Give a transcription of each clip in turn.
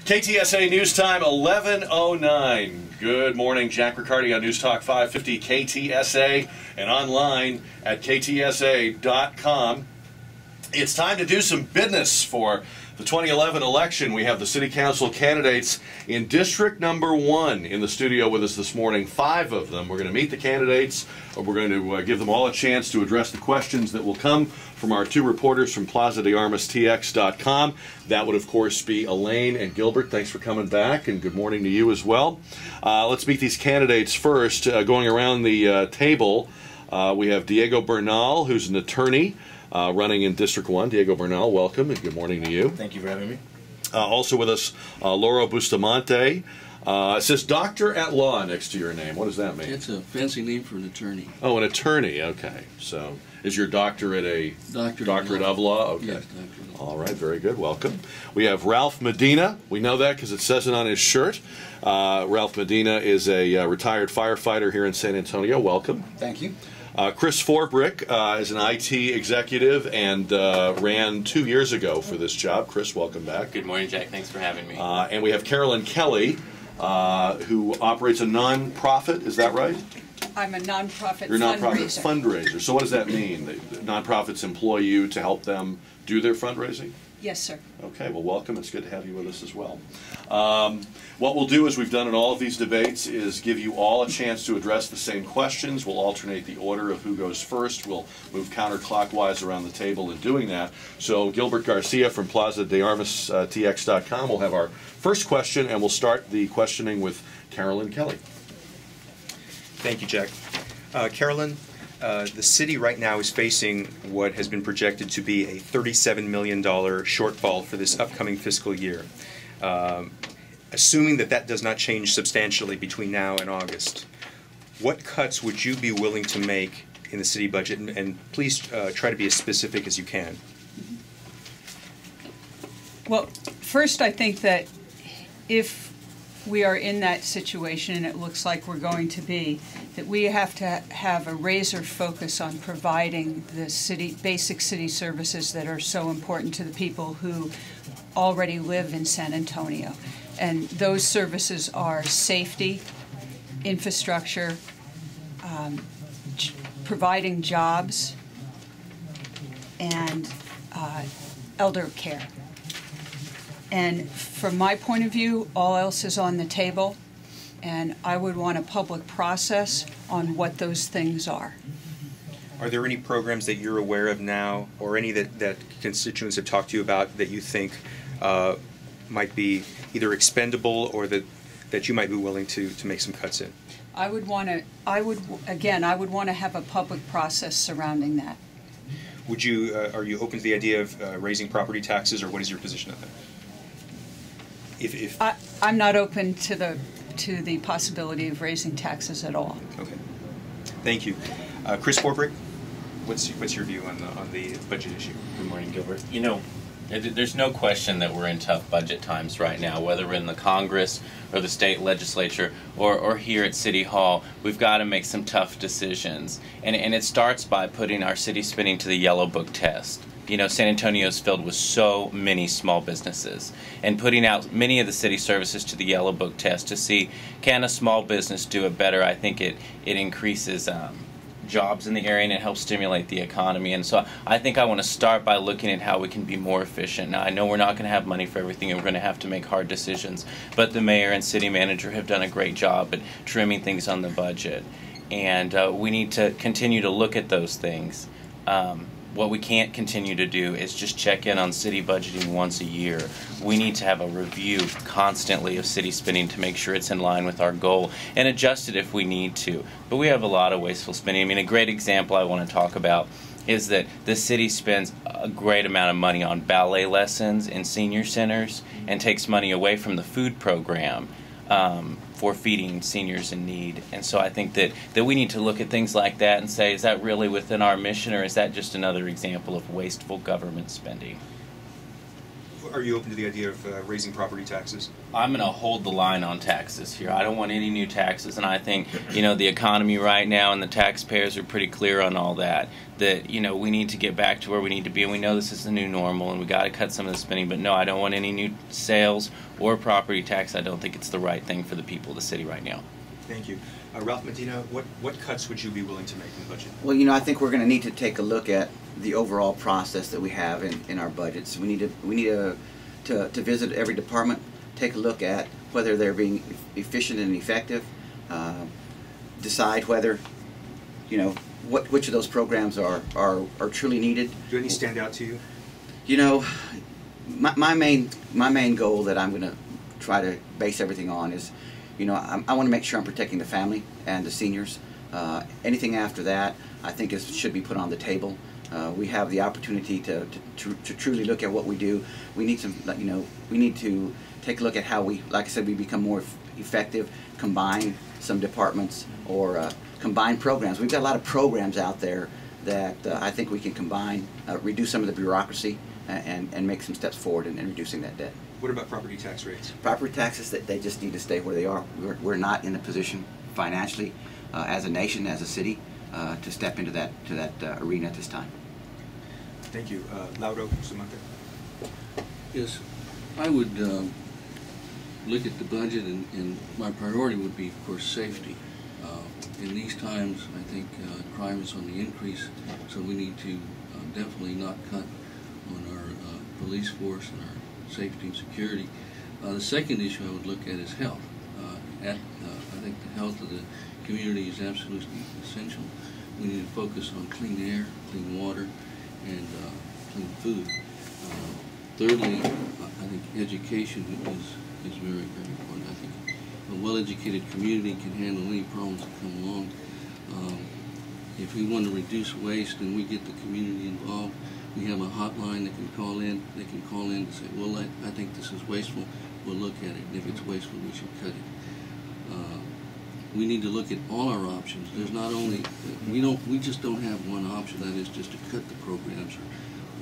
KTSA News Time 11:09. Good morning, Jack Riccardi on News Talk 550 KTSA and online at ktsa.com. It's time to do some business for the 2011 election. We have the City Council candidates in District number 1 in the studio with us this morning. 5 of them. We're going to meet the candidates. We're going to give them all a chance to address the questions that will come from our 2 reporters from Plaza de Armas TX.com. That would, of course, be Elaine and Gilbert. Thanks for coming back, and good morning to you as well. Let's meet these candidates first. Going around the table, we have Diego Bernal, who's an attorney, running in District 1. Diego Bernal, welcome, and good morning to you. Thank you for having me. Also with us, Lauro Bustamante. It says Doctor at Law next to your name. What does that mean? It's a fancy name for an attorney. Oh, an attorney. Okay. So, is your doctorate a doctorate of law? Okay. Yes, doctorate of law. All right, very good. Welcome. We have Ralph Medina. We know that because it says it on his shirt. Ralph Medina is a retired firefighter here in San Antonio. Welcome. Thank you. Chris Forbrich is an IT executive and ran 2 years ago for this job. Chris, welcome back. Good morning, Jack. Thanks for having me. And we have Carolyn Kelley, who operates a non-profit. Is that right? I'm a non-profit You're a non-profit fundraiser. fundraiser. So what does that mean? Non-profits employ you to help them do their fundraising? Yes, sir. Okay, well, welcome. It's good to have you with us as well. What we'll do, as we've done in all of these debates, is give you all a chance to address the same questions. We'll alternate the order of who goes first. We'll move counterclockwise around the table in doing that. So Gilbert Garcia from Plaza de Armas TX.com will have our first question, and we'll start the questioning with Carolyn Kelley. Thank you, Jack. Carolyn, the city right now is facing what has been projected to be a $37 million shortfall for this upcoming fiscal year. Assuming that that does not change substantially between now and August, what cuts would you be willing to make in the city budget? And please try to be as specific as you can. Well, first, I think that if we are in that situation, and it looks like we're going to be, that we have to have a razor focus on providing the basic city services that are so important to the people who already live in San Antonio. And those services are safety, infrastructure, providing jobs, and elder care. And from my point of view, all else is on the table, and I would want a public process on what those things are. Are there any programs that you're aware of now, or any that constituents have talked to you about that you think might be either expendable or that you might be willing to make some cuts in? I would want to have a public process surrounding that. Would you, are you open to the idea of raising property taxes, or what is your position on that? I'm not open to the possibility of raising taxes at all. Okay, thank you. Chris Forbrich, what's your view on the budget issue? Good morning, Gilbert. You know, there's no question that we're in tough budget times right now, whether we're in the Congress or the state legislature or here at City Hall. We've got to make some tough decisions. And it starts by putting our city spending to the Yellow Book test. You know, San Antonio is filled with so many small businesses, and putting out many of the city services to the Yellow Book test to see, can a small business do it better? I think it increases jobs in the area, and it helps stimulate the economy. And so I think I want to start by looking at how we can be more efficient. Now, I know we're not going to have money for everything, and we're going to have to make hard decisions, but the mayor and city manager have done a great job at trimming things on the budget, and we need to continue to look at those things. What we can't continue to do is just check in on city budgeting once a year. We need to have a review constantly of city spending to make sure it's in line with our goal and adjust it if we need to. But we have a lot of wasteful spending. I mean, a great example I want to talk about is that the city spends a great amount of money on ballet lessons in senior centers and takes money away from the food program for feeding seniors in need. And so I think that we need to look at things like that and say, is that really within our mission, or is that just another example of wasteful government spending? are you open to the idea of raising property taxes? I'm going to hold the line on taxes here. I don't want any new taxes, and I think, you know, the economy right now and the taxpayers are pretty clear on all that. That, you know, we need to get back to where we need to be, and we know this is the new normal, and we got to cut some of the spending. But no, I don't want any new sales or property tax. I don't think it's the right thing for the people of the city right now. Thank you. Ralph Medina, what cuts would you be willing to make in the budget? Well, you know, I think we're going to need to take a look at the overall process that we have in our budgets. We need to visit every department, take a look at whether they're being efficient and effective, decide whether, you know, which of those programs are truly needed. Do any stand out to you? You know, my main goal that I'm going to try to base everything on is, you know, I want to make sure I'm protecting the family and the seniors. Anything after that, I think should be put on the table. We have the opportunity to truly look at what we do. We need some, you know, we need to take a look at how we, like I said, we become more effective, combine some departments or combine programs. We've got a lot of programs out there that I think we can combine, reduce some of the bureaucracy, and make some steps forward in reducing that debt. What about property tax rates? Property taxes, they just need to stay where they are. We're not in a position financially, as a nation, as a city, to step into that arena at this time. Thank you. Lauro Bustamante. Yes, I would look at the budget, and my priority would be, of course, safety. In these times, I think crime is on the increase, so we need to definitely not cut on our police force and our safety and security. The second issue I would look at is health. I think the health of the community is absolutely essential. We need to focus on clean air, clean water, and clean food. Thirdly, I think education is very, very important. I think a well-educated community can handle any problems that come along. If we want to reduce waste and we get the community involved, we have a hotline that can call in. They can call in and say, well, I think this is wasteful. We'll look at it, and if it's wasteful, we should cut it. We need to look at all our options. There's not only, we just don't have one option, that is just to cut the programs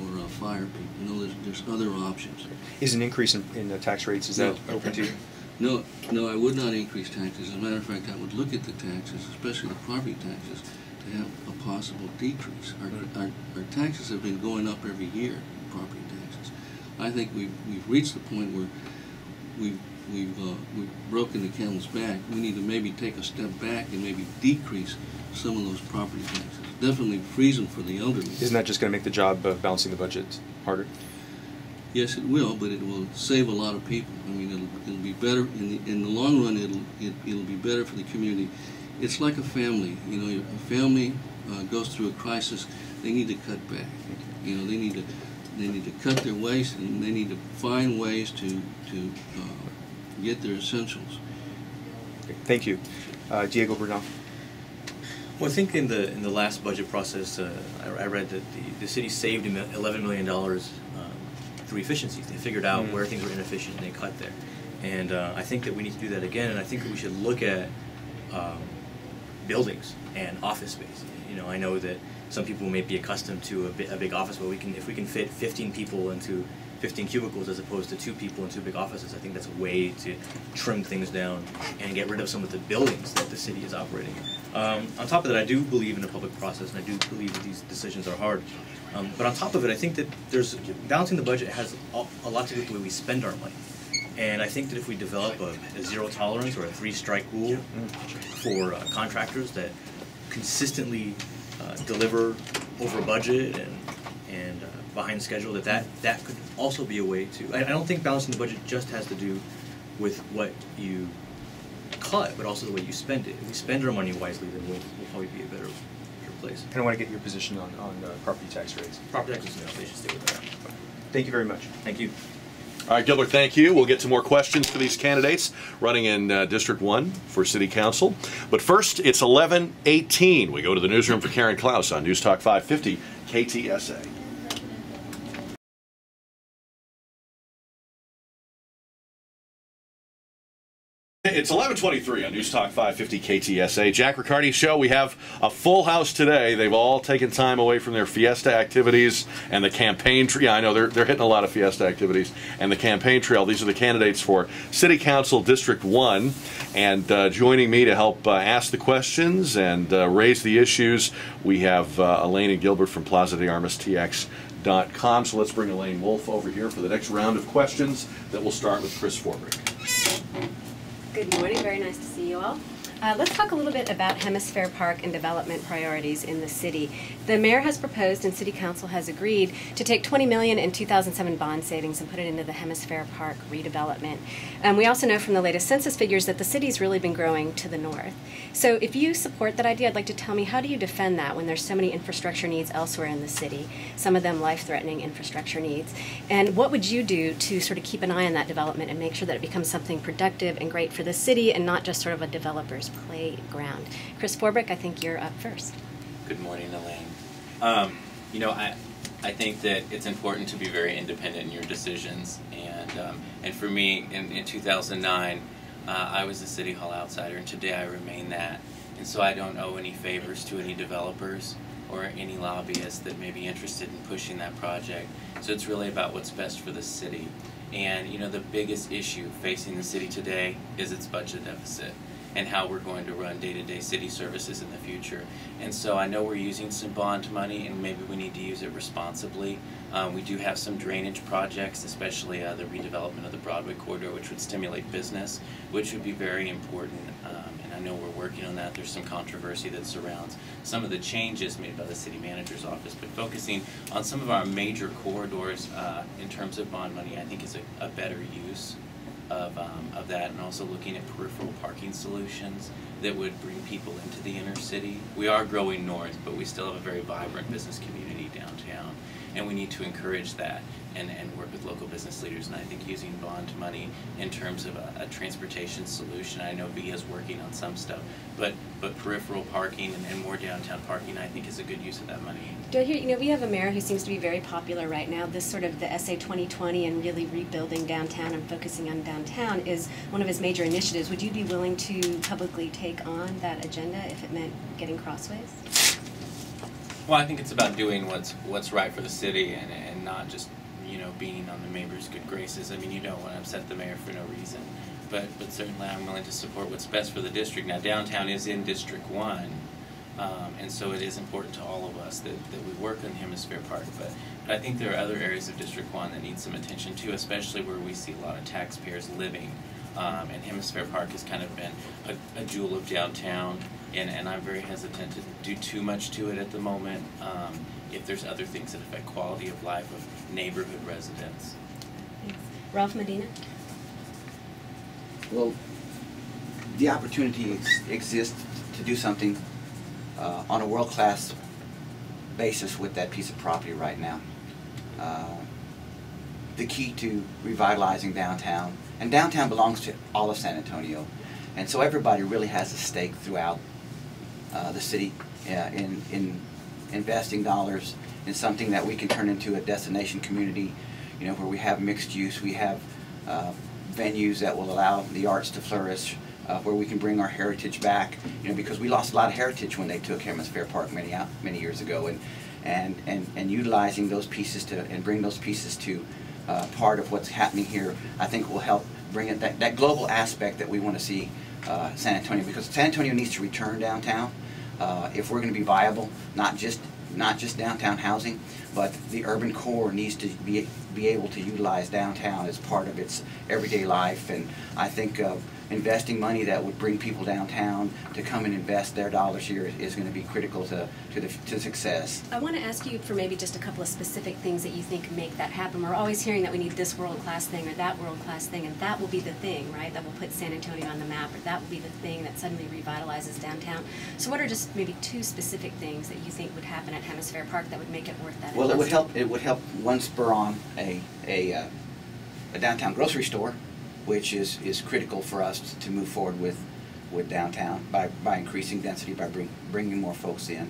or fire people. No, there's other options. Is an increase in the tax rates, is that open to you? No, I would not increase taxes. As a matter of fact, I would look at the taxes, especially the property taxes, to have a possible decrease. Our taxes have been going up every year, property taxes. I think we've reached the point where we've broken the camel's back. We need to maybe take a step back and maybe decrease some of those property taxes. Definitely freeze them for the elderly. Isn't that just going to make the job of balancing the budget harder? Yes, it will, but it will save a lot of people. I mean, it'll be better in the long run. It'll be better for the community. It's like a family. You know, a family goes through a crisis. They need to cut back. You know, they need to cut their waste, and they need to find ways to get their essentials. Thank you. Diego Bernal. Well, I think in the last budget process, I read that the city saved $11 million through efficiencies. They figured out where things were inefficient and they cut there. And I think that we need to do that again, and I think that we should look at buildings and office space. You know, I know that some people may be accustomed to a big office, but if we can fit 15 people into 15 cubicles as opposed to 2 people in 2 big offices, I think that's a way to trim things down and get rid of some of the buildings that the city is operating. On top of that, I do believe in a public process, and I do believe that these decisions are hard. But on top of it, I think that balancing the budget has a lot to do with the way we spend our money. And I think that if we develop a zero tolerance or a 3-strike rule for contractors that consistently deliver over budget and behind schedule, that could also be a way to. I don't think balancing the budget just has to do with what you cut, but also the way you spend it. If we spend our money wisely, then we'll probably be a better place. And I want to get your position on property tax rates. Property taxes, no, they should stay with that. Thank you very much. Thank you. All right, Gilbert, thank you. We'll get to more questions for these candidates running in District 1 for City Council. But first, it's 11:18. We go to the newsroom for Karen Klaus on News Talk 550 KTSA. It's 11:23 on News Talk 550 KTSA. Jack Riccardi Show. We have a full house today. They've all taken time away from their fiesta activities and the campaign trail. Yeah, I know they're hitting a lot of fiesta activities and the campaign trail. These are the candidates for City Council District 1. And joining me to help ask the questions and raise the issues, we have Elaine and Gilbert from Plaza de Armas TX.com. So let's bring Elaine Wolff over here for the next round of questions that will start with Chris Forbrich. Good morning. Very nice to see you all. Let's talk a little bit about Hemisphere Park and development priorities in the city. The mayor has proposed and City Council has agreed to take $20 million in 2007 bond savings and put it into the Hemisphere Park redevelopment. We also know from the latest census figures that the city's really been growing to the north. So if you support that idea, I'd like to tell me, how do you defend that when there's so many infrastructure needs elsewhere in the city, some of them life-threatening infrastructure needs? And what would you do to sort of keep an eye on that development and make sure that it becomes something productive and great for the city and not just sort of a developer's playground? Chris Forbrich, I think you're up first. Good morning, Elaine. You know, I think that it's important to be very independent in your decisions, and for me, in 2009, I was a City Hall outsider, and today I remain that. And so I don't owe any favors to any developers or any lobbyists that may be interested in pushing that project. So it's really about what's best for the city. And you know, the biggest issue facing the city today is its budget deficit and how we're going to run day-to-day city services in the future. And so I know we're using some bond money, and maybe we need to use it responsibly. We do have some drainage projects, especially the redevelopment of the Broadway corridor, which would stimulate business, which would be very important. And I know we're working on that. There's some controversy that surrounds some of the changes made by the city manager's office, but focusing on some of our major corridors in terms of bond money, I think is a better use of that, and also looking at peripheral parking solutions that would bring people into the inner city. We are growing north, but we still have a very vibrant business community downtown, and we need to encourage that and work with local business leaders. And I think using bond money in terms of a transportation solution, I know VIA is working on some stuff, but peripheral parking and more downtown parking, I think, is a good use of that money. Do I hear, you know, we have a mayor who seems to be very popular right now. This sort of the SA 2020 and really rebuilding downtown and focusing on downtown is one of his major initiatives. Would you be willing to publicly take on that agenda if it meant getting crossways? Well, I think it's about doing what's right for the city and not just, you know, being on the mayor's good graces. I mean, you don't want to upset the mayor for no reason. But certainly I'm willing to support what's best for the district. Now, downtown is in District 1, and so it is important to all of us that we work on Hemisphere Park. But I think there are other areas of District 1 that need some attention too, especially where we see a lot of taxpayers living. And Hemisphere Park has kind of been a jewel of downtown, and I'm very hesitant to do too much to it at the moment if there's other things that affect quality of life of neighborhood residents. Thanks. Ralph Medina? Well, the opportunity exists to do something on a world-class basis with that piece of property right now. The key to revitalizing downtown, and downtown belongs to all of San Antonio, and so everybody really has a stake throughout the city in investing dollars in something that we can turn into a destination community, you know, where we have mixed use, we have venues that will allow the arts to flourish, where we can bring our heritage back, you know, because we lost a lot of heritage when they took Hemisphere Park many years ago, and utilizing those pieces and bring those pieces to part of what's happening here, I think will help bring it that global aspect that we want to see San Antonio, because San Antonio needs to return downtown if we're going to be viable, not just downtown housing, but the urban core needs to be able to utilize downtown as part of its everyday life. And I think investing money that would bring people downtown to come and invest their dollars here is going to be critical to success. I want to ask you for maybe just a couple of specific things that you think make that happen. We're always hearing that we need this world-class thing or that world-class thing, and that will be the thing, right, that will put San Antonio on the map, or that will be the thing that suddenly revitalizes downtown. So what are just maybe two specific things that you think would happen at Hemisphere Park that would make it worth that Well, investment? it would help one spur on a downtown grocery store, which is critical for us to move forward with downtown by increasing density, by bringing more folks in.